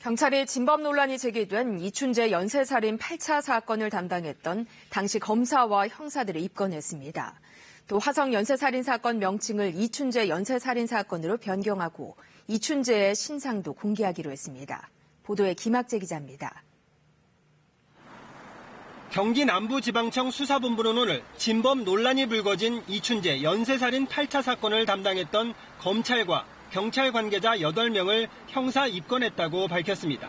경찰이 진범 논란이 제기된 이춘재 연쇄살인 8차 사건을 담당했던 당시 검사와 형사들을 입건했습니다. 또 화성 연쇄살인 사건 명칭을 이춘재 연쇄살인 사건으로 변경하고 이춘재의 신상도 공개하기로 했습니다. 보도에 김학재 기자입니다. 경기 남부지방청 수사본부는 오늘 진범 논란이 불거진 이춘재 연쇄살인 8차 사건을 담당했던 검찰과 경찰 관계자 8명을 형사 입건했다고 밝혔습니다.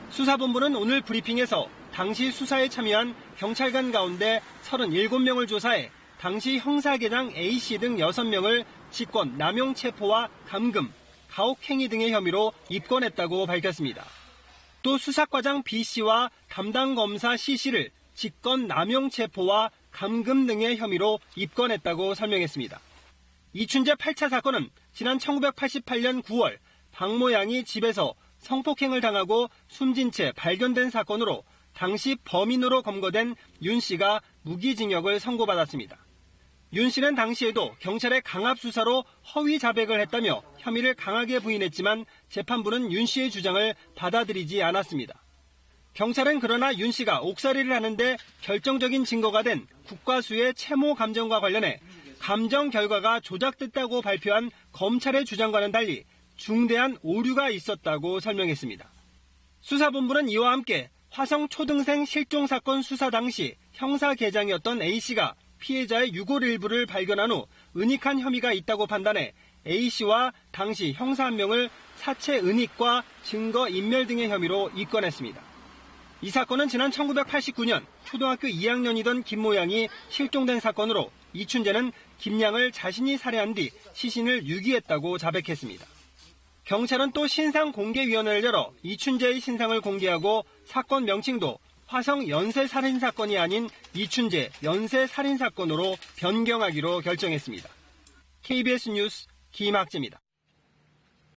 수사본부는 오늘 브리핑에서 당시 수사에 참여한 경찰관 가운데 37명을 조사해 당시 형사계장 A씨 등 6명을 직권 남용 체포와 감금, 가혹행위 등의 혐의로 입건했다고 밝혔습니다. 또 수사과장 B씨와 담당 검사 C씨를 직권 남용 체포와 감금 등의 혐의로 입건했다고 설명했습니다. 이춘재 8차 사건은 지난 1988년 9월 박모 양이 집에서 성폭행을 당하고 숨진 채 발견된 사건으로 당시 범인으로 검거된 윤 씨가 무기징역을 선고받았습니다. 윤 씨는 당시에도 경찰의 강압 수사로 허위 자백을 했다며 혐의를 강하게 부인했지만 재판부는 윤 씨의 주장을 받아들이지 않았습니다. 경찰은 그러나 윤 씨가 옥살이를 하는데 결정적인 증거가 된 국과수의 채모 감정과 관련해 감정 결과가 조작됐다고 발표한 검찰의 주장과는 달리 중대한 오류가 있었다고 설명했습니다. 수사본부는 이와 함께 화성 초등생 실종 사건 수사 당시 형사계장이었던 A씨가 피해자의 유골 일부를 발견한 후 은닉한 혐의가 있다고 판단해 A씨와 당시 형사 한 명을 사체 은닉과 증거 인멸 등의 혐의로 입건했습니다. 이 사건은 지난 1989년 초등학교 2학년이던 김모 양이 실종된 사건으로 이춘재는 김 양을 자신이 살해한 뒤 시신을 유기했다고 자백했습니다. 경찰은 또 신상공개위원회를 열어 이춘재의 신상을 공개하고 사건 명칭도 화성 연쇄살인 사건이 아닌 이춘재 연쇄살인 사건으로 변경하기로 결정했습니다. KBS 뉴스 김학재입니다.